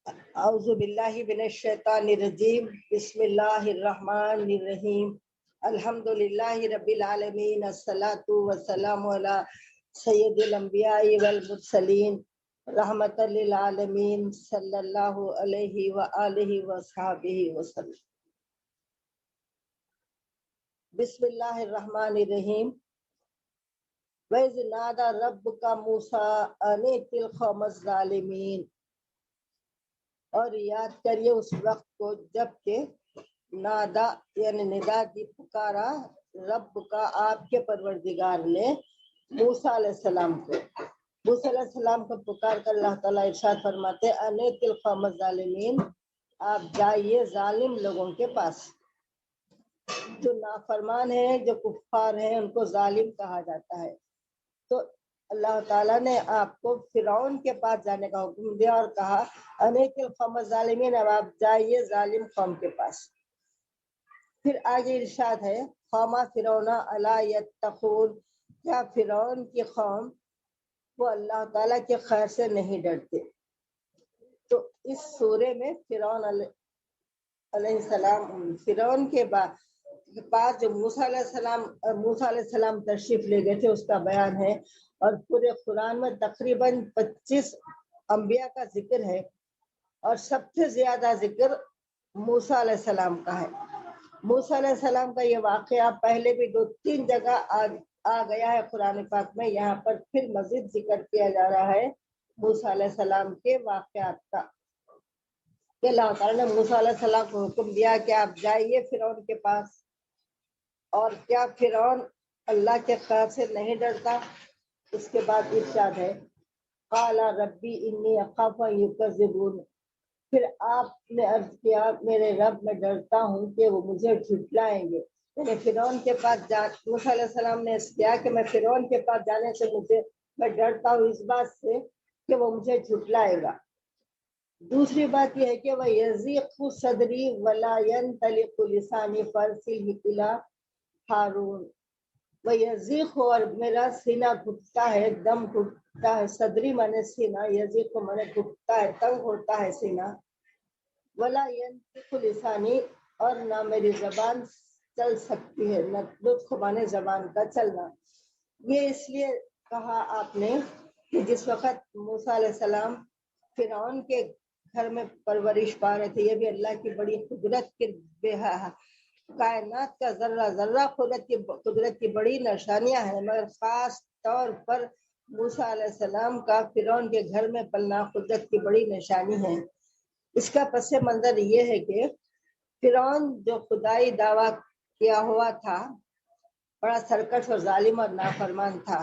اعوذ باللہ من الشیطان الرجیم بسم اللہ الرحمن الرحیم الحمد للہ رب العالمین الصلاۃ والسلام علی سید الانبیاء والمرسلین رحمت للعالمین صلی اللہ علیہ وآلہ وصحبہ وسلم۔ بسم اللہ الرحمن الرحیم۔ وَإِذْ نَادَى رَبُّكَ مُوسَىٰ أَنِ ائْتِ الْقَوْمَ الظَّالِمِينَ، اور یاد کریے اس وقت کو جب کہ نادا یعنی ندا دی پکارا رب کا آپ کے پروردگار نے موسیٰ علیہ السلام کو۔ موسیٰ علیہ السلام کو پکار کر اللہ تعالیٰ ارشاد فرماتے انیت القوم الظالمین، آپ جائیے ظالم لوگوں کے پاس۔ جو نافرمان ہیں، جو کفار ہیں، ان کو ظالم کہا جاتا ہے۔ تو اللہ تعالیٰ نے آپ کو فرعون کے پاس جانے کا حکم دیا اور کہا انیت القوم الظالمین، اب آپ جائیے ظالم قوم کے پاس۔ پھر آگے ارشاد ہے قوم فرعون الا یتقون، کیا فرعون کی قوم وہ اللہ تعالیٰ کے خیر سے نہیں ڈرتے؟ تو اس سورے میں فرعون علیہ السلام، فرعون کے پاس جو موسیٰ علیہ السلام تشریف لے گئے تھے اس کا بیان ہے، اور پورے قرآن میں تقریباً 25 انبیاء کا ذکر ہے، اور سب سے زیادہ ذکر موسیٰ علیہ السلام کا ہے۔ موسیٰ علیہ السلام کا یہ واقعہ پہلے بھی 2-3 جگہ آ گیا ہے قرآن پاک میں، یہاں پر پھر مزید ذکر کیا جا رہا ہے موسیٰ علیہ السلام کے واقعات کا، کہ اللہ تعالیٰ نے موسیٰ علیہ السلام کو حکم دیا کہ آپ جائیے فرعون کے پاس، اور کیا فرعون اللہ کے خیر سے نہیں ڈرتا؟ اس کے بعد ارشاد ہے قال ربی انی اخاف ان یکذبون، پھر آپ نے عرض کیا میرے رب میں ڈرتا ہوں کہ وہ مجھے جھٹلائیں گے۔ یعنی فرعون کے پاس موسیٰ علیہ السلام نے اس کیا کہ میں فرعون کے پاس جانے سے میں ڈرتا ہوں اس بات سے کہ وہ مجھے جھٹلائے گا۔ دوسری بات یہ ہے کہ وَيَضِيقُ صَدْرِي وَلَا يَنْطَلِقُ لِسَانِي فَأَرْسِلْهُ إِلَىٰ ہارون۔ وَيَضِيقُ، اور میرا سینہ گھٹتا ہے، دم گھٹتا ہے، صدری مانے سینہ، یضیق مانے گھٹتا ہے، تنگ ہوتا ہے سینہ۔ وَلَا يَنْطِقُ لِسَانِي، اور نہ میری زبان چل سکتی ہے، نہ لطف مانے زبان کا چلنا۔ یہ اس لیے کہا آپ نے کہ جس وقت موسیٰ علیہ السلام فرعون کے گھر میں پرورش پا رہے تھے، یہ بھی اللہ کی بڑی قدرت کے کائنات کا ذرہ ذرہ قدرت کی بڑی نشانیاں ہیں، مگر خاص طور پر موسیٰ علیہ السلام کا فرعون کے گھر میں پلنا قدرت کی بڑی نشانی ہے۔ اس کا پس منظر یہ ہے کہ فرعون جو خدائی دعویٰ کیا ہوا تھا، بڑا سرکش اور ظالم اور نافرمان تھا،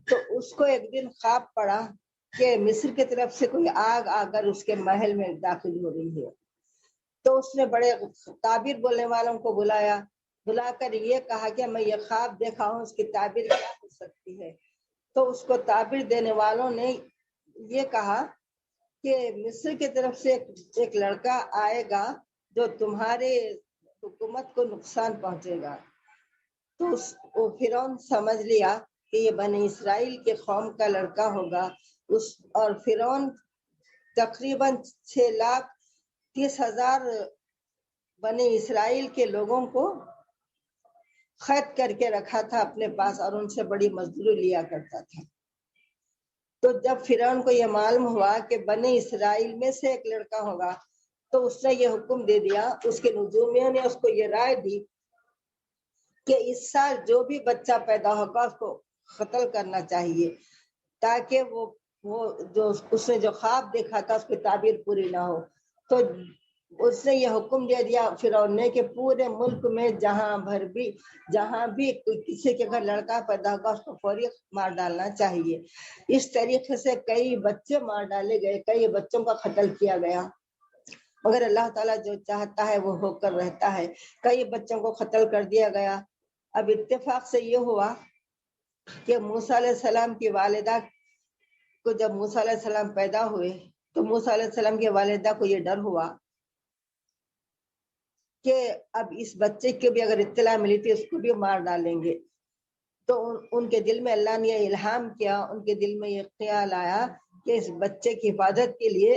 تو اس کو ایک دن خواب پڑا کہ مصر کی طرف سے کوئی آگ آ کر اس کے محل میں داخل ہو رہی ہے۔ تو اس نے بڑے تعبیر بولنے والوں کو بلا کر یہ کہا کہ میں یہ خواب دیکھا ہوں، اس کی تعبیر کیا ہو سکتی ہے؟ تو اس کو تعبیر دینے والوں نے یہ کہا کہ مصر کی طرف سے ایک لڑکا آئے گا جو تمہارے حکومت کو نقصان پہنچے گا۔ تو فرعون سمجھ لیا کہ یہ بنی اسرائیل کے قوم کا لڑکا ہوگا، اور فرعون تقریباً 6,30,000 بنی اسرائیل کے لوگوں کو قید کر کے رکھا تھا اپنے پاس، اور ان سے بڑی مزدوری لیا کرتا تھا۔ تو جب فرعون کو یہ معلوم ہوا کہ بنی اسرائیل میں سے ایک لڑکا ہوگا، تو اس نے یہ حکم دے دیا، اس کے نجومیوں نے اس کو یہ رائے دی کہ اس سال جو بھی بچہ پیدا ہوگا اس کو قتل کرنا چاہیے، تاکہ وہ جو اس نے جو خواب دیکھا تھا اس کی تعبیر پوری نہ ہو۔ تو اس نے یہ حکم دے دیا فرعون نے کہ پورے ملک میں جہاں بھی کسی کے گھر لڑکا پیدا ہوگا اس کو فوری مار ڈالنا چاہیے۔ اس طریقے سے کئی بچے مار ڈالے گئے، کئی بچوں کا قتل کیا گیا، مگر اللہ تعالیٰ جو چاہتا ہے وہ ہو کر رہتا ہے۔ کئی بچوں کو قتل کر دیا گیا۔ اب اتفاق سے یہ ہوا کہ موسیٰ علیہ السلام کی والدہ کو جب موسیٰ علیہ السلام پیدا ہوئے تو موسیٰ علیہ السلام کی والدہ کو یہ ڈر ہوا کہ اب اس بچے کی بھی اگر اطلاع ملی تھی اس کو بھی مار ڈالیں گے۔ تو ان کے دل میں اللہ نے یہ الہام کیا، ان کے دل میں یہ خیال آیا کہ اس بچے کی حفاظت کے لیے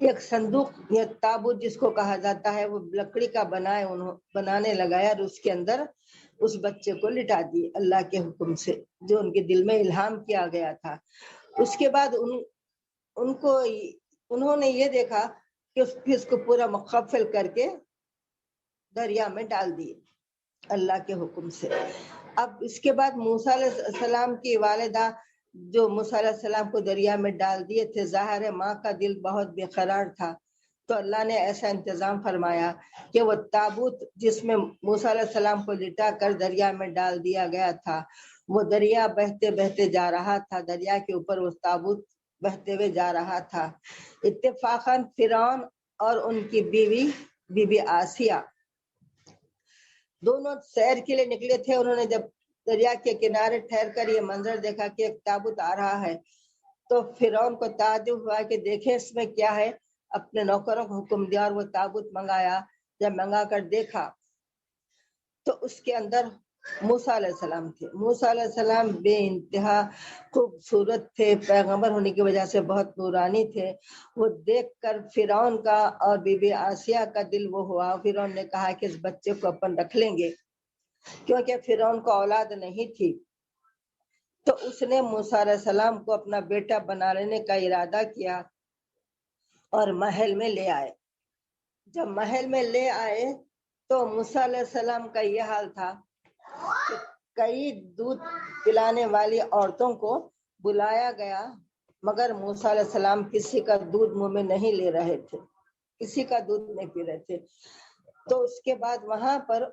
ایک صندوق یا تابوت جس کو کہا جاتا ہے وہ لکڑی کا بنانے لگایا اور اس کے اندر اس بچے کو لٹا دی اللہ کے حکم سے، جو ان کے دل میں الہام کیا گیا تھا۔ اس کے بعد انہوں نے یہ دیکھا کہ اس کو پورا مقفل کر کے دریا میں ڈال دیے اللہ کے حکم سے۔ اب اس کے بعد موسیٰ علیہ السلام کی والدہ جو موسیٰ علیہ السلام کو دریا میں ڈال دیے تھے، ظاہر ہے ماں کا دل بہت بے قرار تھا، تو اللہ نے ایسا انتظام فرمایا کہ وہ تابوت جس میں موسیٰ علیہ السلام کو لٹا کر دریا میں ڈال دیا گیا تھا، وہ دریا بہتے بہتے جا رہا تھا، دریا کے اوپر وہ تابوت بہتے ہوئے جا رہا تھا۔ اتفاقاً فرعون اور ان کی بیوی بی بی آسیہ دونوں سیر کے لیے نکلے تھے۔ انہوں نے جب دریا کے کنارے ٹھہر کر یہ منظر دیکھا کہ ایک تابوت آ رہا ہے تو فرعون کو تعجب ہوا کہ دیکھیں اس میں کیا ہے، اپنے نوکروں کو حکم دیا اور وہ تابوت منگایا۔ جب منگا کر دیکھا تو اس کے اندر موسیٰ علیہ السلام تھے۔ موسیٰ علیہ السلام بے انتہا خوبصورت تھے، پیغمبر ہونے کی وجہ سے بہت نورانی تھے۔ وہ دیکھ کر فرعون کا اور بی بی آسیہ کا دل وہ ہوا۔ فرعون نے کہا کہ اس بچے کو اپن رکھ لیں گے، کیونکہ فرعون کو اولاد نہیں تھی، تو اس نے موسیٰ علیہ السلام کو اپنا بیٹا بنا لینے کا ارادہ کیا اور محل میں لے آئے۔ جب محل میں لے آئے تو موسیٰ علیہ السلام کا یہ حال تھا کہ کئی دودھ پلانے والی عورتوں کو بلایا گیا، مگر موسیٰ علیہ السلام کسی کا دودھ منہ میں نہیں لے رہے تھے، کسی کا دودھ نہیں پی رہے تھے۔ تو اس کے بعد وہاں پر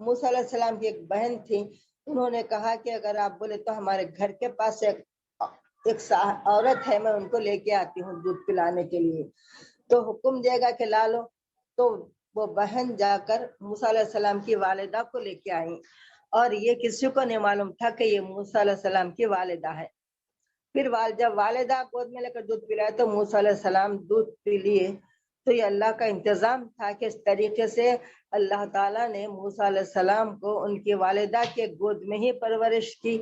موسیٰ علیہ السلام کی ایک بہن تھی، انہوں نے کہا کہ اگر آپ بولے تو ہمارے گھر کے پاس ایک عورت ہے، میں ان کو لے کے آتی ہوں دودھ پلانے کے لیے، تو حکم دے گا کہ لا لو۔ تو وہ بہن جا کر موسیٰ علیہ السلام کی والدہ کو لے کے آئیں، اور یہ کسی کو نہیں معلوم تھا کہ یہ موسیٰ علیہ السلام کی والدہ ہے۔ پھر جب والدہ گود میں لے کر دودھ پلائے تو موسیٰ علیہ السلام دودھ پی لیے۔ تو یہ اللہ کا انتظام تھا کہ اس طریقے سے اللہ تعالیٰ نے موسیٰ علیہ السلام کو ان کی والدہ کے گود میں ہی پرورش کی،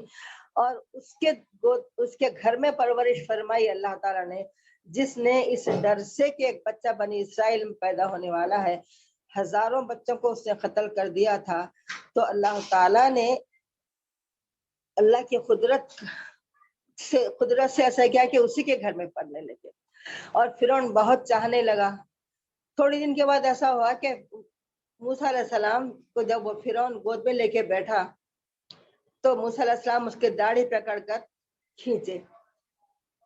اور اس کے گھر میں پرورش فرمائی اللہ تعالیٰ نے، جس نے اس ڈر سے کہ ایک بچہ بنی اسرائیل میں پیدا ہونے والا ہے، ہزاروں بچوں کو اس نے قتل کر دیا تھا۔ تو اللہ تعالیٰ نے اللہ کی قدرت سے ایسا کیا کہ اسی کے گھر میں پلنے لگے، اور فرعون بہت چاہنے لگا۔ تھوڑی دن کے بعد ایسا ہوا کہ موسیٰ علیہ السلام کو جب وہ فرعون گود میں لے کے بیٹھا تو موسیٰ علیہ السلام اس کے داڑھی پکڑ کر کھینچتے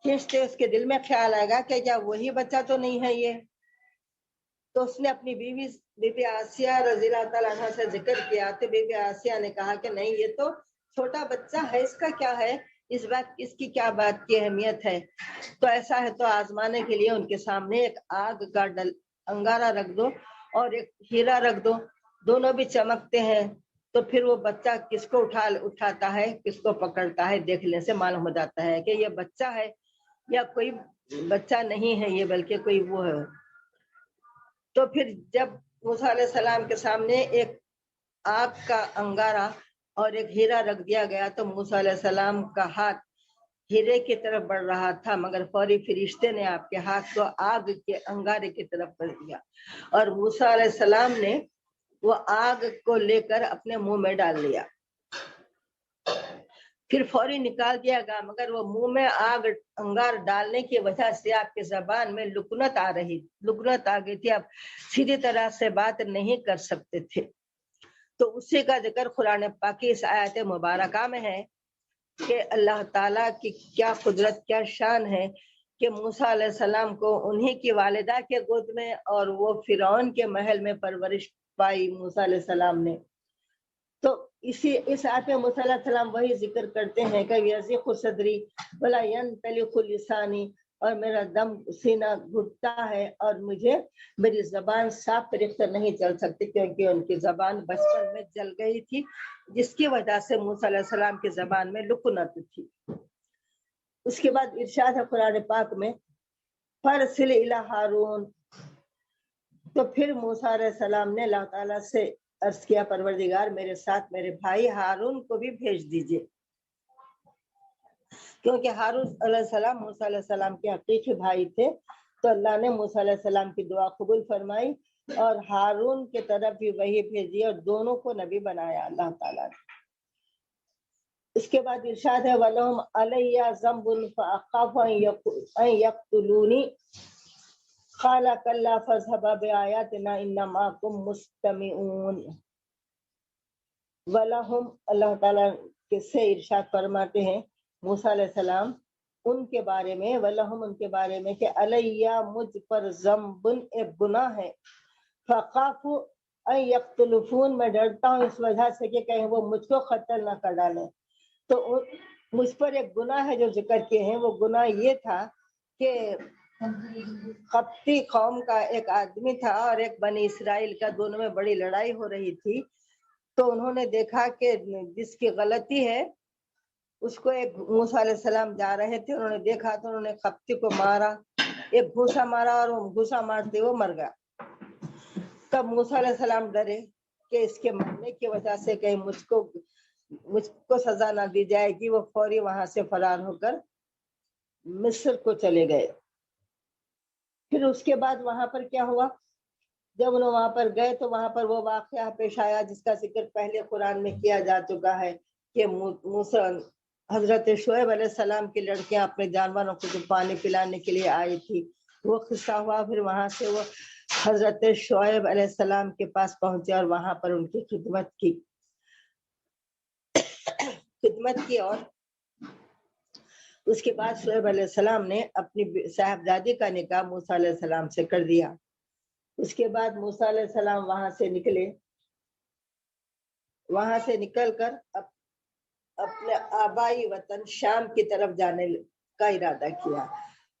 اس کے دل میں خیال آئے گا کہ کیا وہی بچہ تو نہیں ہے یہ۔ تو اس نے اپنی بی بی آسیہ رضی اللہ تعالیٰ عنہ سے ذکر کیا، تو بی بی آسیہ نے کہا کہ نہیں، یہ تو چھوٹا بچہ ہے، اس کا کیا ہے، اس کی کیا بات کی اہمیت ہے۔ تو ایسا ہے تو آزمانے کے لیے ان کے سامنے ایک آگ کا انگارہ رکھ دو اور ایک ہیرا رکھ دو، دونوں بھی چمکتے ہیں، تو پھر وہ بچہ کس کو اٹھاتا ہے، کس کو پکڑتا ہے، دیکھنے سے معلوم ہو جاتا ہے کہ یہ بچہ ہے یا کوئی بچہ نہیں ہے، یہ بلکہ کوئی وہ ہے۔ تو پھر جب موسیٰ علیہ السلام کے سامنے ایک آگ کا انگارہ اور ایک ہیرا رکھ دیا گیا تو موسیٰ علیہ السلام کا ہاتھ ہیرے کی طرف بڑھ رہا تھا، مگر فوری فرشتے نے آپ کے ہاتھ کو آگ کے انگارے کی طرف بڑھ دیا، اور موسیٰ علیہ السلام نے وہ آگ کو لے کر اپنے منہ میں ڈال لیا، پھر فوری نکال دیا گیا، مگر وہ منہ میں آگ انگار ڈالنے کی وجہ سے آپ کی زبان میں لکنت آ گئی تھی، آپ سیدھی طرح سے بات نہیں کر سکتے تھے۔ تو اسی کا ذکر قرآن پاک کی اس آیت مبارکہ میں ہے کہ اللہ تعالیٰ کی کیا قدرت، کیا شان ہے کہ موسیٰ علیہ السلام کو انہی کی والدہ کے گود میں اور وہ فرعون کے محل میں پرورش پائی موسیٰ علیہ السلام نے۔ تو اس آیت میں موسیٰ علیہ السلام وہی ذکر کرتے ہیں کہ یضیق صدری ولا ینطلق لسانی، اور میرا دم سینہ گھٹتا ہے اور میری زبان صاف طریقے سے نہیں چل سکتی، کیونکہ ان کی زبان بچپن میں جل گئی تھی، جس کی وجہ سے موسیٰ علیہ السلام کی زبان میں لکنت تھی۔ اس کے بعد ارشاد ہے قرآن پاک میں فارسل الی ہارون، تو پھر موسیٰ علیہ السلام نے اللہ تعالیٰ سے عرض کیا پروردگار میرے ساتھ میرے بھائی ہارون کو بھی بھیج دیجئے، کیونکہ ہارون علیہ السلام موسیٰ علیہ السلام کے حقیقی بھائی تھے، تو اللہ نے موسیٰ علیہ السلام کی دعا قبول فرمائی اور ہارون کی طرف بھی وحی بھیجی اور دونوں کو نبی بنایا اللہ تعالیٰ نے۔ اس کے بعد ارشاد ہے وَلَهُمْ عَلَيَّ ذَنْبٌ فَأَخَافُ أَن يَقْتُلُونِ قَالَ كَلَّا فَاذْهَبَا بِآيَاتِنَا إِنَّا مَعَكُمْ مُسْتَمِعُونَ۔ وَلَهُمْ اللہ تعالیٰ سے ارشاد فرماتے ہیں موسیٰ علیہ السلام ان کے بارے میں، وَلَهُمْ ان کے بارے میں کہ عَلَيَّ مجھ پر ذنبٌ ایک گناہ ہے، فَخَافُ أَن يَقْتُلُونِ میں ڈرتا ہوں اس وجہ سے کہ کہیں وہ مجھ کو قتل نہ کر ڈالیں۔ تو مجھ پر ایک گناہ ہے جو ذکر کیے ہیں، وہ گناہ یہ تھا کہ قبطی قوم کا ایک آدمی تھا اور ایک بنی اسرائیل کا، دونوں میں بڑی لڑائی ہو رہی تھی۔ تو انہوں نے دیکھا کہ جس کی غلطی ہے اس کو ایک موسیٰ علیہ السلام جا رہے تھے، انہوں نے دیکھا تو انہوں نے قبطی کو مارا، ایک گھوسا مارا اور وہ گھوسا مارتے وہ مر گیا۔ تب موسیٰ علیہ السلام ڈرے کہ اس کے مرنے کی وجہ سے کہیں مجھ کو سزا نہ دی جائے گی، وہ فوری وہاں سے فرار ہو کر مصر کو چلے گئے۔ پھر اس کے بعد وہاں پر کیا ہوا، جب انہوں وہاں پر گئے تو وہاں پر وہ واقعہ پیش آیا جس کا ذکر پہلے قرآن میں کیا جا چکا ہے کہ حضرت شعیب علیہ السلام کی لڑکیاں اپنے جانوروں کو جو پانی پلانے کے لیے آئی تھی، وہ قصہ ہوا۔ پھر وہاں سے وہ حضرت شعیب علیہ السلام کے پاس پہنچے اور وہاں پر ان کی خدمت کی اور اس کے بعد شعیب علیہ السلام نے اپنی صاحبزادی کا نکاح موسیٰ علیہ السلام سے کر دیا۔ اس کے بعد موسیٰ علیہ السلام وہاں سے نکلے، وہاں سے نکل کر اپنے آبائی وطن شام کی طرف جانے کا ارادہ کیا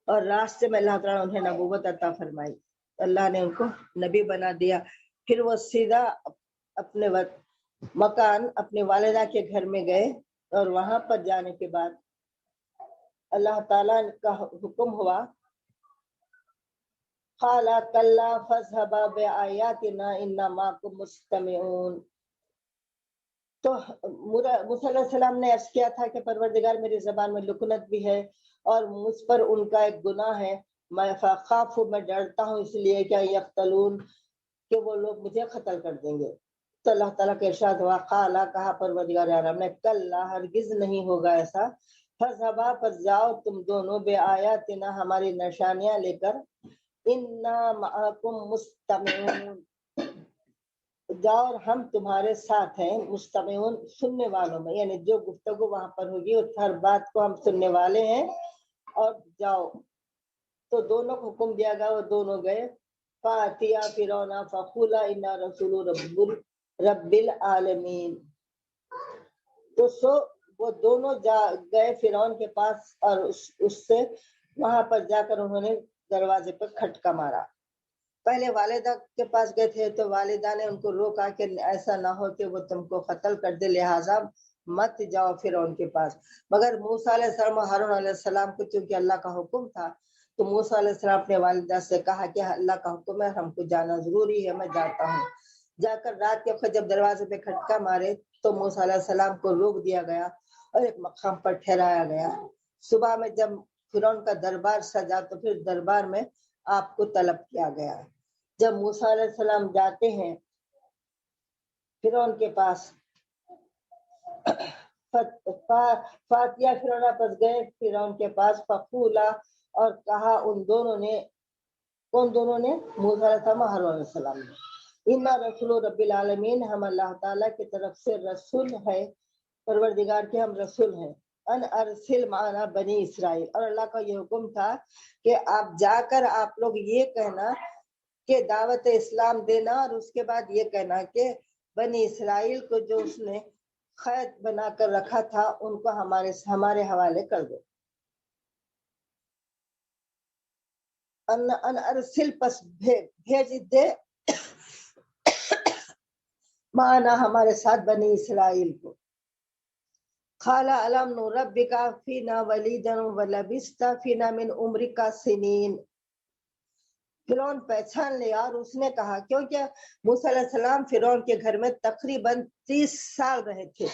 اور راستے میں اللہ تعالیٰ نے انہیں نبوت عطا فرمائی، اللہ نے ان کو نبی بنا دیا۔ پھر وہ سیدھا اپنے مکان اپنے والدہ کے گھر میں گئے اور وہاں پر جانے کے بعد اللہ تعالیٰ کا حکم ہوا قَالَ كَلَّا فَاذْهَبَا بِآيَاتِنَا إِنَّا مَعَكُمْ مُسْتَمِعُونَ۔ تو موسیٰ علیہ السلام نے عرض کیا تھا کہ پروردگار میری زبان میں لکنت بھی ہے اور مجھ پر ان کا ایک گناہ ہے، میں فخاف میں ڈرتا ہوں اس لیے کہ یقتلون کہ وہ لوگ مجھے قتل کر دیں گے۔ تو اللہ تعالیٰ کا ارشاد ہوا قالا کہا پروردگار عالم نے کلا ہرگز نہیں ہوگا ایسا، فذهبا پس جاؤ تم دونوں بآیاتنا ہماری نشانیاں لے کر، انا معکم مستمعون جاؤ اور ہم تمہارے ساتھ ہیں، مستمعون سننے والوں میں، یعنی جو گفتگو وہاں پر ہوگی ہر بات کو ہم سننے والے ہیں، اور جاؤ۔ تو دونوں کو حکم دیا گیا، وہ دونوں گئے، فاتیا فرعون فقولا انا رسول رب العالمین۔ تو وہ دونوں گئے فرعون کے پاس اور اس سے وہاں پر جا کر انہوں نے دروازے پر کھٹکا مارا۔ پہلے والدہ کے پاس گئے تھے تو والدہ نے ان کو روکا کہ ایسا نہ ہو کہ وہ تم کو قتل کر دے، لہٰذا مت جاؤ فرعون کے پاس۔ مگر موسیٰ علیہ السلام اور ہارون علیہ السلام کو چونکہ اللہ کا حکم تھا تو موسیٰ علیہ السلام اپنے والدہ سے کہا کہ اللہ کا حکم ہے، ہم کو جانا ضروری ہے، میں جاتا ہوں۔ جا کر رات کے وقت جب دروازے پہ کھٹکا مارے تو موسیٰ علیہ السلام کو روک دیا گیا اور ایک مقام پر ٹھہرایا گیا۔ صبح میں جب فرعون کا دربار سجا تو پھر دربار میں آپ کو طلب کیا گیا۔ جب موسیٰ علیہ السلام جاتے ہیں فرعون کے پاس، فاتیا فرعون پس گئے فرعون کے پاس، فقولا اور کہا ان دونوں نے، کون دونوں نے؟ موسیٰ علیہ السلام اور ہارون علیہ السلام نے، انا رسول رب العالمین ہم اللہ تعالیٰ کی طرف سے رسول ہے، پروردگار کے ہم رسول ہیں، ان ارسل معنا بنی اسرائیل۔ اور اللہ کا یہ حکم تھا کہ آپ جا کر آپ لوگ یہ کہنا کہ دعوت اسلام دینا، اور اس کے بعد یہ کہنا کہ بنی اسرائیل کو جو اس نے قید بنا کر رکھا تھا ان کو ہمارے حوالے کر دو۔ ان ارسل پس بھیج دے معنا ہمارے ساتھ بنی اسرائیل کو۔ قال الم نربک فینا ولیدا ولبثت فینا من عمرک سنین۔ فرعون پہچان لیا اور اس نے کہا، کیونکہ موسیٰ علیہ السلام فرعون کے گھر میں تقریباً 30 سال رہے تھے،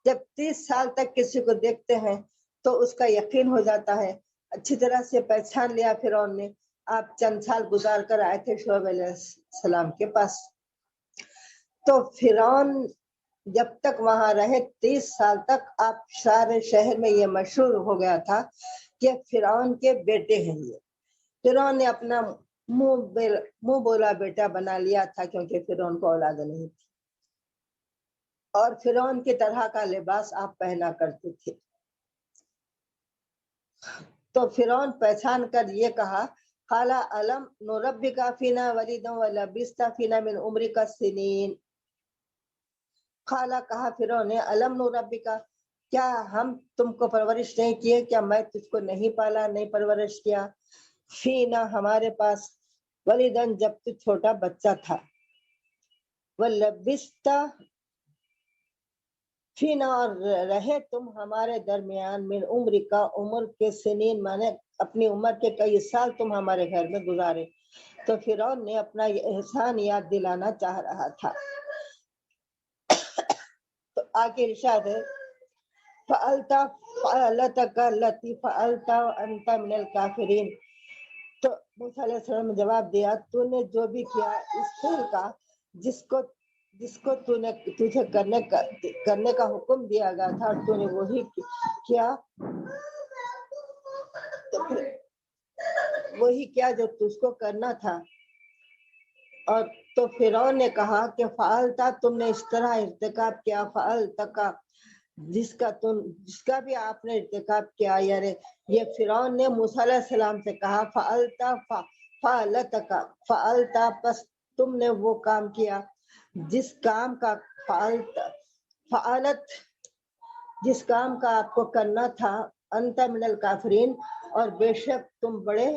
جب 30 سال تک کسی کو دیکھتے ہیں تو اس کا یقین ہو جاتا ہے۔ اچھی طرح سے پہچان لیا فرعون نے آپ چند سال گزار کر آئے تھے شعیب علیہ السلام کے پاس. تو فرعون جب تک وہاں رہے 30 سال تک آپ سارے شہر میں یہ مشہور ہو گیا تھا کہ فرعون کے بیٹے ہیں یہ. فرعون نے اپنا منہ بولا بیٹا بنا لیا تھا کیونکہ فرعون کو اولاد نہیں تھی اور فرعون کی طرح کا لباس آپ پہنا کرتے تھے. تو فرعون پہچان کر یہ کہا قال الم نربک فینا ولدا ولبثت فینا من عمرک السنین. قال کہا فرعون نے الم نربک کیا ہم تم کو پرورش نہیں کیے, کیا میں تجھ کو نہیں پالا نہیں پرورش کیا, فینا ہمارے پاس, ولدن جب تو چھوٹا بچہ تھا, ولبثت فینا اور رہے تم ہمارے درمیان, من عمر کا عمر کے سنین مانے اپنی عمر کے کئی سال تم ہمارے گھر میں گزارے. تو فرعون نے اپنا یہ احسان یاد دلانا چاہ رہا تھا. تو آگے ارشاد ہے فعلت فعلتک التی فعلت وانت من الکافرین. تو موسیٰ علیہ السلام نے جواب دیا تو نے جو بھی کیا اس فعل کا جس کو تو نے تجھے کرنے کا حکم دیا گیا تھا اور تو نے وہی کیا, تو پھر وہی کیا جو تجھ کو کرنا تھا. اور تو فرعون نے کہا کہ فعلتا تم نے اس طرح ارتکاب کیا, فعلتا کا جس کا بھی آپ نے ارتکاب کیا. یعنی یہ فرعون نے موسیٰ علیہ السلام سے کہا فعلتا فعلتکا فعلتا پس تم نے وہ کام کیا جس کام کا فعلت جس کام کا آپ کو کرنا تھا, انت من الکافرین اور بے شک تم بڑے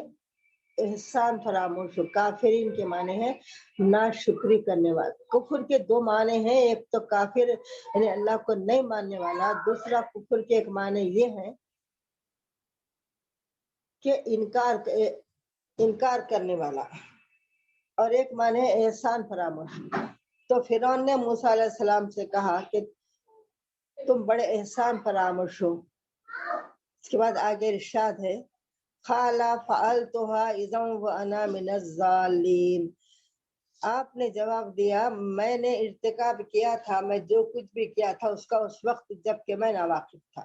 احسان فراموش ہو. کافرین کے معنی ہے ناشکری کرنے والے. کفر کے دو معنی ہیں, ایک تو کافر یعنی اللہ کو نہیں ماننے والا, دوسرا کفر کے ایک معنی یہ ہے کہ انکار کرنے والا, اور ایک معنی ہے احسان فراموش. تو فرعون نے موسیٰ علیہ السلام سے کہا کہ تم بڑے احسان فراموش ہو. اس کے بعد آگے ارشاد ہے قال فعلتها اذا وانا من الضالین. آپ نے جواب دیا میں نے ارتکاب کیا تھا, میں جو کچھ بھی کیا تھا اس کا اس وقت جب کہ میں ناواقف تھا.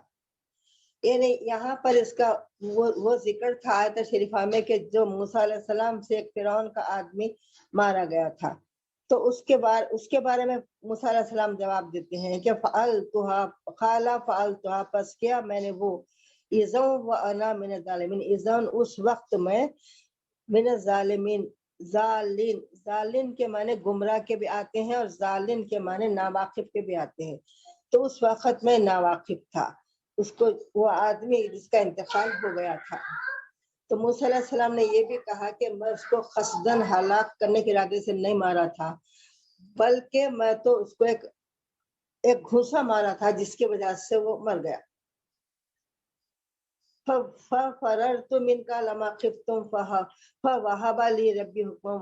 یعنی یہاں پر اس کا وہ ذکر تھا آیت شریفہ میں کہ جو موسیٰ علیہ السلام سے ایک فرعون کا آدمی مارا گیا تھا. تو اس کے بارے میں موسیٰ علیہ السلام جواب دیتے ہیں کہ فعلتها قال فعلتها پس کیا میں نے وہ اذا وانا من الظالمین, اذا اس وقت میں, من الظالمین ظالین کے معنی گمراہ کے بھی آتے ہیں اور ظالم کے معنی ناواقف کے بھی آتے ہیں. تو اس وقت میں ناواقف تھا, اس کو وہ آدمی جس کا انتقال ہو گیا تھا. تو موسیٰ علیہ السلام نے یہ بھی کہا کہ میں اس کو قصداً ہلاک کرنے کے ارادے سے نہیں مارا تھا, بلکہ میں تو اس کو ایک گھوسا مارا تھا جس کی وجہ سے وہ مر گیا. فَفَرَرْتُ مِنْكَ لَمَا خِفْتُمْ فَوَهَبَ لِي رَبِّي حُكْمًا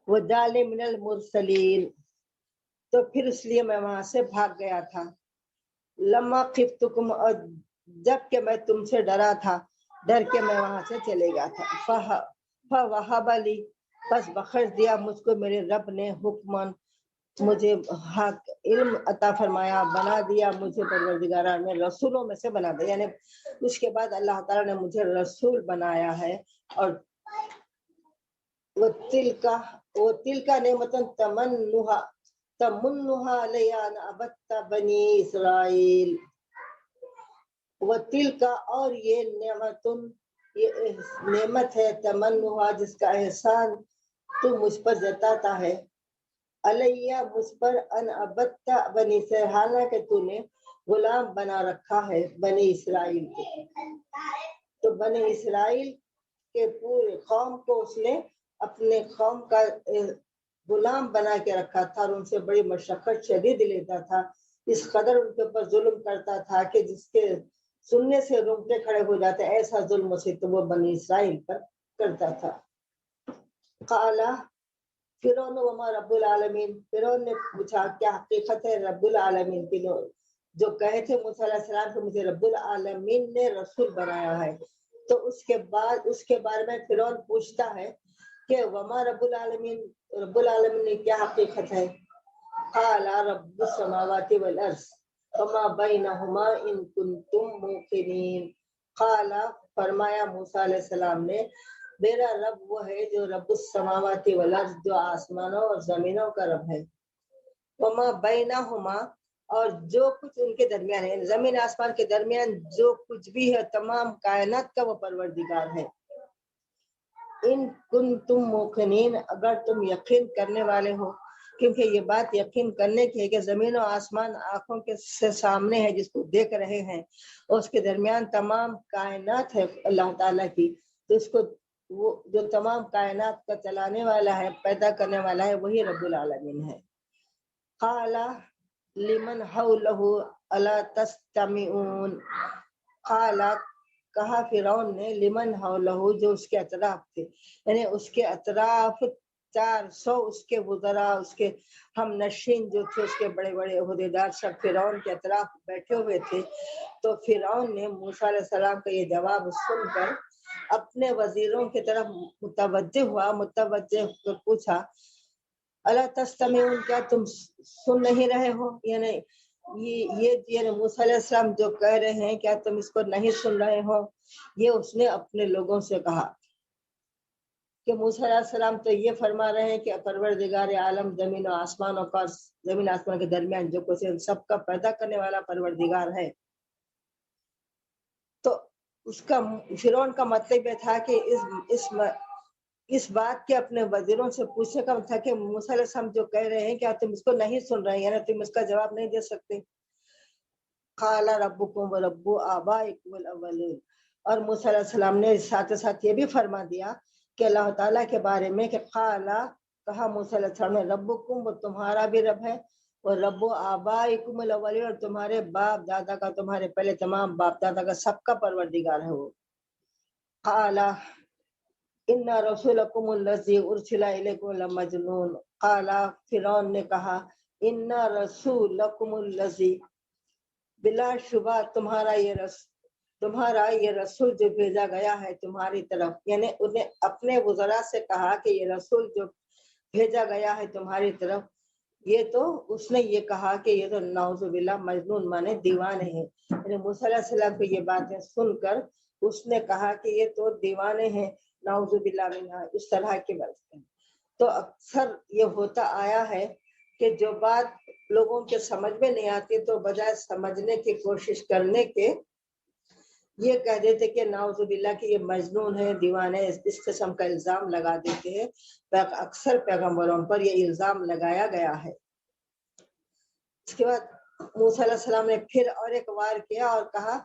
وَجَعَلَنِي مِنَ الْمُرْسَلِينَ. تو پھر اس لیے میں وہاں سے بھاگ گیا تھا. لما خفتکم, اور جب کہ میں تم سے ڈرا تھا, ڈر کے میں وہاں سے چلے گیا تھا. فَوَهَبَ لِي پس بخش دیا مجھ کو میرے رب نے, حکمن مجھے حق علم عطا فرمایا, بنا دیا مجھے پروردگار نے رسولوں میں سے بنا دیا. یعنی اس کے بعد اللہ تعالیٰ نے مجھے رسول بنایا ہے. اور وہ تل کا نعمتن تمنها علی ان عبدت بنی اسرائیل. وہ تل کا اور یہ نعمت ہے, تمنها جس کا احسان تو مجھ پر جتاتا ہے, علیہ مجھ پر, ان عبدت بنی اسرائیل حالانکہ تو نے غلام بنا رکھا ہے بنی اسرائیل کو. تو بنی اسرائیل کے پورے قوم کو اس نے اپنے قوم کا غلام بنا کے رکھا تھا, اور ان سے بڑی مشقت شدید لیتا تھا. اس قدر ان کے اوپر ظلم کرتا تھا کہ جس کے سننے سے رونگٹے کھڑے ہو جاتے, ایسا ظلم و ستم وہ بنی اسرائیل پر کرتا تھا. قال فرعون وما رب العالمین. فرعون نے پوچھا کیا حقیقت ہے رب العالمین کی, جو کہے تھے موسیٰ علیہ السلام کہ مجھے رب العالمین نے رسول بنایا ہے. تو اس کے بعد اس کے بارے میں فرعون پوچھتا ہے کہ وما رب العالمین نے کیا حقیقت ہے؟ قال رب السماوات والارض وما بینہما ان کنتم موقنین. قال فرمایا موسیٰ علیہ السلام نے میرا رب وہ ہے جو رب السماوات والارض جو آسمانوں اور زمینوں کا رب ہے. وما بینہما اور جو کچھ ان کے درمیان ہے، زمین آسمان کے درمیان جو کچھ بھی ہے تمام کائنات کا وہ پروردگار ہے. ان کنتم موقنین اگر تم یقین کرنے والے ہو، کیونکہ یہ بات یقین کرنے کی ہے کہ زمین و آسمان آنکھوں کے سے سامنے ہے جس کو دیکھ رہے ہیں اور اس کے درمیان تمام کائنات ہے اللہ تعالیٰ کی، تو اس کو وہ جو تمام کائنات کا چلانے والا ہے پیدا کرنے والا ہے وہی رب العالمین ہے. قال لمن حولہ الا تستمعون. قال کہا فرعون نے لمن حولہ جو اس کے اطراف تھے، یعنی اس کے اطراف 400 اس کے وزراء اس کے ہم نشین جو تھے اس کے بڑے بڑے عہدیدار سب فرعون کے اطراف بیٹھے ہوئے تھے. تو فرعون نے موسیٰ علیہ السلام کا یہ جواب سن کر اپنے وزیروں کی طرف متوجہ پوچھا الا تستمعون کیا تم سن نہیں رہے ہو؟ یعنی یہ موسیٰ علیہ السلام جو کہہ رہے ہیں کیا تم اس کو نہیں سن رہے ہو؟ یہ اس نے اپنے لوگوں سے کہا کہ موسیٰ علیہ السلام تو یہ فرما رہے ہیں کہ پروردگار عالم زمین و آسمانوں کا زمین آسمان کے درمیان جو کچھ ہے سب کا پیدا کرنے والا پروردگار ہے. تو اس کا فرعون کا مطلب یہ تھا کہ اس بات کے اپنے وزیروں سے پوچھنے کا تھا کہ موسیٰ علیہ السلام جو کہہ رہے ہیں کیا تم اس کو نہیں سن رہے ہیں، یعنی تم اس کا جواب نہیں دے سکتے. قال ربکم ورب آبائکم الاولین. اور موسیٰ علیہ السلام نے ساتھ ساتھ یہ بھی فرما دیا کہ اللہ تعالیٰ کے بارے میں کہ قال کہا موسیٰ علیہ السلام نے ربکم وہ تمہارا بھی رب ہے اور رب آبائکم الاولین اور تمہارے باپ دادا کا تمہارے پہلے تمام باپ دادا کا سب کا پروردگار ہے وہ. قال ان رسولکم الذی ارسل الیکم لمجنون. قال فرعون نے کہا ان رسولکم الذی بلا شبہ تمہارا یہ رسول جو بھیجا گیا ہے تمہاری طرف، یعنی انہیں اپنے وزراء سے کہا کہ یہ رسول جو بھیجا گیا ہے تمہاری طرف، یہ تو اس نے یہ کہا کہ یہ تو نعوذ باللہ مجنون مانے دیوانے ہیں. یعنی موسیٰ علیہ السلام کو یہ باتیں سن کر اس نے کہا کہ یہ تو دیوانے ہیں، نعوذ باللہ منہا، اس طرح کی باتیں. تو اکثر یہ ہوتا آیا ہے کہ جو بات لوگوں کے سمجھ میں نہیں آتی تو بجائے سمجھنے کی کوشش کرنے کے یہ کہہ دیتے کہ نعوذ باللہ کہ یہ مجنون ہے دیوانے، اس قسم کا الزام لگا دیتے ہیں. اکثر پیغمبروں پر یہ الزام لگایا گیا ہے. اس کے بعد موسیٰ علیہ السلام نے پھر اور ایک وار کیا اور کہا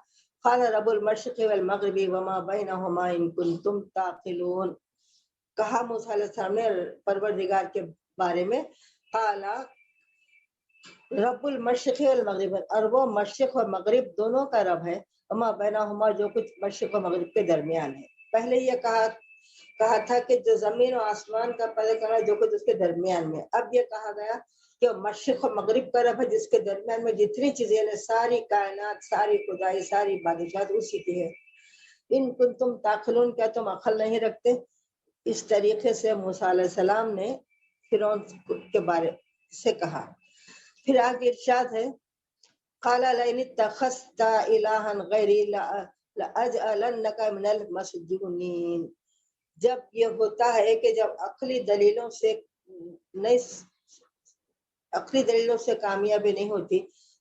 قال رب المشرق والمغرب وما بینہما ان کنتم تعقلون. کہا موسیٰ علیہ السلام نے پروردگار کے بارے میں قال رب المشرق والمغرب، اور وہ مشرق اور مغرب دونوں کا رب ہے، وما بینہما جو کچھ مشرق و مغرب کے درمیان ہے. پہلے یہ کہا تھا کہ جو زمین و آسمان کا پیدا کرنا جو کچھ اس کے درمیان میں، اب یہ کہا گیا کہ مشرق و مغرب کا رب ہے جس کے درمیان میں جتنی چیزیں ساری کائنات ساری خدائی ساری بادشاہت اسی کی ہے. ان کنتم تعقلون کیا تم عقل نہیں رکھتے؟ اس طریقے سے موسیٰ علیہ السلام نے فرعون کے بارے سے کہا. پھر آگے ارشاد ہے قال لئن اتخذت الہا غیری لأجعلنک من المسجونین. جب یہ ہوتا ہے کہ جب عقلی دلیلوں سے کامیابی نہیں ہوتی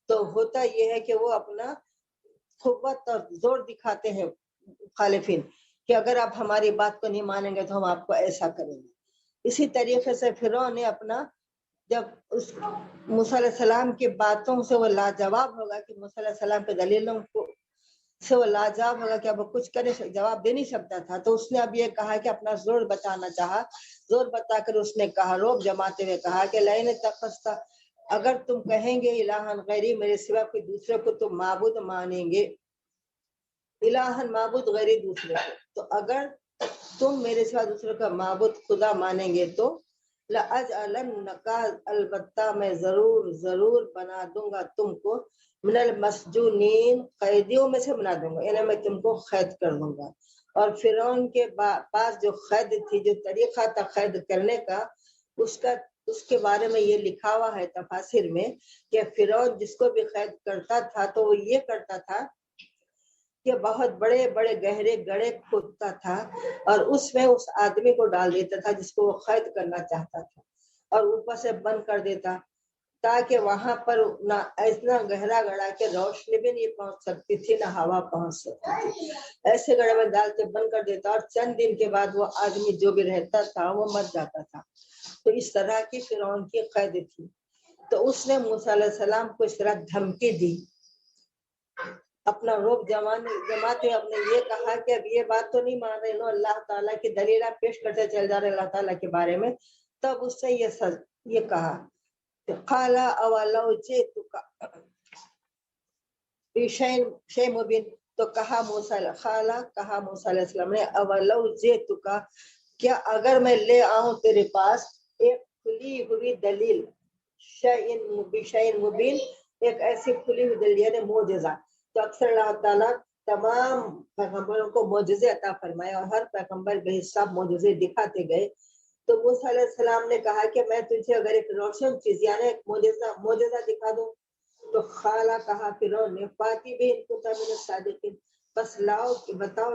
تو ہوتا یہ ہے کہ وہ اپنا قوت اور زور دکھاتے ہیں مخالفین کہ اگر آپ ہماری بات کو نہیں مانیں گے تو ہم آپ کو ایسا کریں گے. اسی طریقے سے فرعون نے اپنا جب اس موسیٰ علیہ السلام کی باتوں سے وہ لاجواب ہوگا کہ موسیٰ علیہ السلام کے دلیلوں کو سے وہ لاجواب ہوگا کہ اب وہ کچھ کرے جواب دے نہیں سکتا تھا، تو اس نے اب یہ کہا کہ اپنا زور بتانا چاہا. زور بتا کر اس نے کہا روب جماتے ہوئے کہا کہ لئن اتخذت اگر تم کہیں گے الہن غیری میرے سوا کوئی دوسرے کو تم معبود مانیں گے، الہن معبود غیری دوسرے کو، تو اگر تم میرے سوا دوسرے کا معبود خدا مانیں گے تو لأجعلنک البتہ میں ضرور بنا دوں گا تم کو من المسجونین قیدیوں میں سے بنا دوں گا، یعنی میں تم کو قید کر دوں گا. اور فرعون کے پاس جو قید تھی، جو طریقہ تھا قید کرنے کا، اس کے بارے میں یہ لکھا ہوا ہے تفاسیر میں کہ فرعون جس کو بھی قید کرتا تھا تو وہ یہ کرتا تھا کہ بہت بڑے بڑے گہرے گڑھے کھودتا تھا اور اس میں اس آدمی کو ڈال دیتا تھا جس کو وہ قید کرنا چاہتا تھا، اور اوپر سے بند کر دیتا تاکہ وہاں پر نہ اتنا گہرا گڑھا کہ روشنی بھی نہیں پہنچ سکتی تھی، نہ ہوا پہنچ سکتی تھی۔ ایسے گڑھے میں ڈال کے بند کر دیتا اور چند دن کے بعد وہ آدمی جو بھی رہتا تھا وہ مر جاتا تھا۔ تو اس طرح کی فرعون کی قید تھی۔ تو اس نے موسیٰ علیہ السلام کو اس طرح دھمکی دی، اپنا روب جماتے اپنے یہ کہا کہ اب یہ بات تو نہیں مان رہے نو، اللہ تعالیٰ کی دلیلہ پیش کرتے چل جا رہے اللہ تعالیٰ کے بارے میں۔ تب اس نے یہ کہا قَالَ أَوَلَوْ جِئْتُكَ بِشَيْءٍ مُبِينٍ، تو کہا موسیٰ علیہ السلام نے اولو جئتک، کیا اگر میں لے آؤں تیرے پاس ایک کھلی ہوئی دلیل، بِشَيْءٍ مُبِينٍ، ایک ایسی کھلی ہوئی دلیل یعنی معجزہ۔ تو اکثر اللہ تعالیٰ تمام پیغمبروں کو معجزے عطا فرمائے اور ہر پیغمبر بے حساب معجزے دکھاتے گئے۔ تو موسیٰ علیہ السلام نے کہا کہ میں تجھے اگر ایک روشن چیز یعنی ایک معجزہ دکھا دوں، تو خالہ کہا فرعون نے فاتی بھی ان کو من الصادقین، بس لاؤ کہ بتاؤ،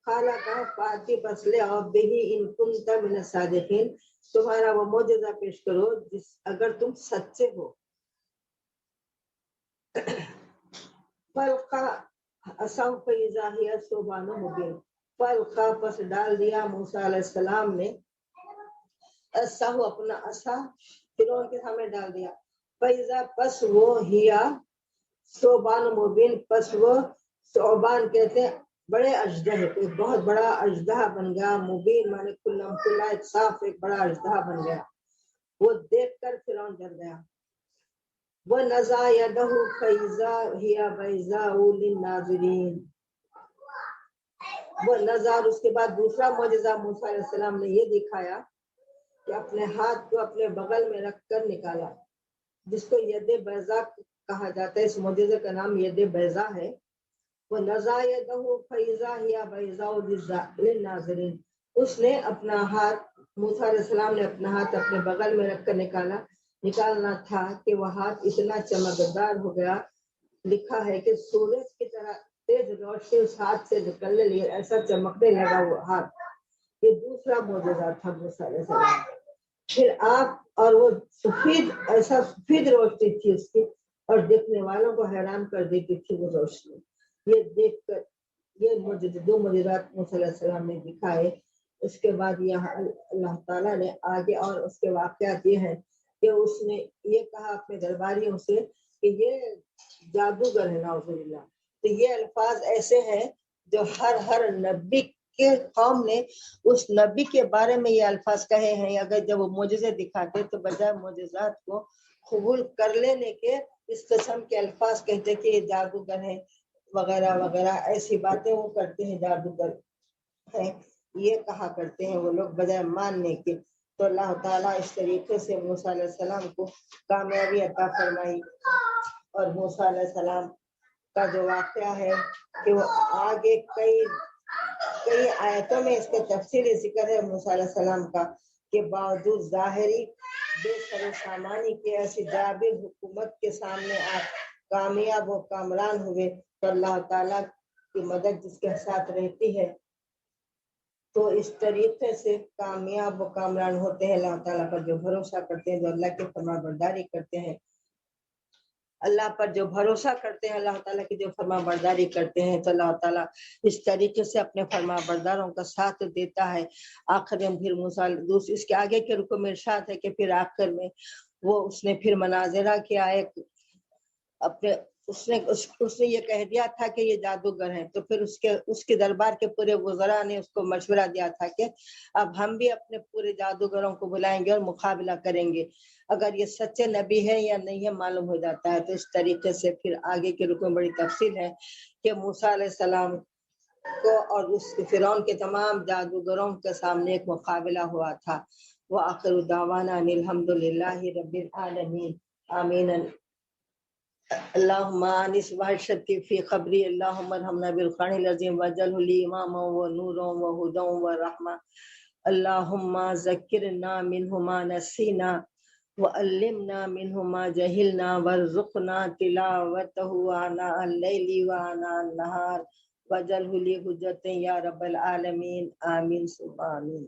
خالہ کہا فاتی بس لے آؤ بھی ان کنت من الصادقین، تمہارا وہ معجزہ پیش کرو اگر تم سچے ہو۔ فَأَلْقَىٰ عَصَاهُ فَإِذَا هِيَ ثُعْبَانٌ مُبِينٌ، فَأَلْقَىٰ پس ڈال دیا موسیٰ علیہ السلام نے عصاہ اپنا عصا فرعون کے سامنے ڈال دیا، فَإِذَا پس وہ ہیا ثعبان مبین، پس وہ ثعبان کہتے ہیں بڑے اژدہے، ایک بہت بڑا اژدہا بن گیا، مبین مانے کھلا ایک صاف ایک بڑا اژدہا بن گیا۔ وہ دیکھ کر فرعون ڈر گیا۔ وَنَزَعَ يَدَهُ فَإِذَا هِيَ بَيْضَاءُ لِلنَّاظِرِينَ، وہ نظر، اس کے بعد دوسرا معجزہ موسیٰ علیہ السلام نے یہ دکھایا کہ اپنے ہاتھ کو اپنے بغل میں رکھ کر نکالا، جس کو ید بیضا کہا جاتا ہے، اس معجزے کا نام ید بیضا ہے۔ وہ نزع یدہ فیضا ہی بیضاء للناظرین، اس نے اپنا ہاتھ، موسیٰ علیہ السلام نے اپنا ہاتھ اپنے بغل میں رکھ کر نکالنا تھا کہ وہ ہاتھ اتنا چمکدار ہو گیا، لکھا ہے کہ سورج کی طرح تیز روشنی اس ہاتھ سے نکلنے لگی، ایسا چمکنے لگا وہ ہاتھ۔ یہ دوسرا معجزہ تھا موسیٰ علیہ السلام۔ پھر آپ اور وہ ایسا سفید روشنی تھی اس کی، اور دیکھنے والوں کو حیران کر دیتی تھی وہ روشنی۔ یہ دیکھ کر یہ دو معجزات موسیٰ علیہ السلام نے دکھائے۔ اس کے بعد یہاں اللہ تعالیٰ نے آگے اور اس کے واقعات یہ ہیں کہ اس نے یہ کہا اپنے درباریوں سے کہ یہ جادوگر ہے نعوذ باللہ۔ تو یہ الفاظ ایسے ہیں جو ہر نبی کے قوم نے اس نبی کے بارے میں یہ الفاظ کہے ہیں، اگر جب وہ معجزے دکھاتے تو بجائے معجزات کو قبول کر لینے کے اس قسم کے الفاظ کہتے کہ یہ جادوگر ہے وغیرہ وغیرہ، ایسی باتیں وہ کرتے ہیں، جادوگر ہے یہ کہا کرتے ہیں وہ لوگ بجائے ماننے کے۔ تو اللہ تعالیٰ اس طریقے سے موسیٰ علیہ السلام کو کامیابی عطا فرمائی۔ اور موسیٰ علیہ السلام کا جو واقعہ ہے کہ وہ آگے کئی آیتوں میں اس کے تفصیلی ذکر ہے موسیٰ علیہ السلام کا، کہ باوجود ظاہری بے سر و سامانی کے ایسی جابر حکومت کے سامنے آپ کامیاب و کامران ہوئے، تو اللہ تعالیٰ کی مدد جس کے ساتھ رہتی ہے تو اس طریقے سے کامیاب و کامران ہوتے ہیں۔ اللہ تعالیٰ پر جو بھروسہ کرتے ہیں، جو اللہ کی فرما برداری کرتے ہیں، اللہ پر جو بھروسہ کرتے ہیں، اللہ تعالیٰ کی جو فرما برداری کرتے ہیں، تو اللہ تعالیٰ اس طریقے سے اپنے فرما برداروں کا ساتھ دیتا ہے۔ آخر میں پھر موسیٰ اس کے آگے کے رکوع میں ارشاد ہے کہ پھر آخر میں وہ اس نے پھر مناظرہ کیا، ایک اپنے اس نے یہ کہہ دیا تھا کہ یہ جادوگر ہیں، تو پھر اس کے دربار کے پورے وزراء نے اس کو مشورہ دیا تھا کہ اب ہم بھی اپنے پورے جادوگروں کو بلائیں گے اور مقابلہ کریں گے، اگر یہ سچے نبی ہے یا نہیں ہے معلوم ہو جاتا ہے۔ تو اس طریقے سے پھر آگے کے رکوع میں بڑی تفصیل ہے کہ موسیٰ علیہ السلام کو اور اس فرعون کے تمام جادوگروں کے سامنے ایک مقابلہ ہوا تھا۔ وآخر دعوانا ان الحمد للہ رب العالمین، آمین۔ اللهم انس وحشتي في قبري اللهم ارحمنا بالقرآن العظيم واجعله لي اماما ونورا وهدى ورحمة اللهم ذكرنا منه ما نسينا وعلمنا منه ما جهلنا وارزقنا تلاوته آناء الليل وآناء النهار واجعله لي حجة يا رب العالمين آمين ثم آمين.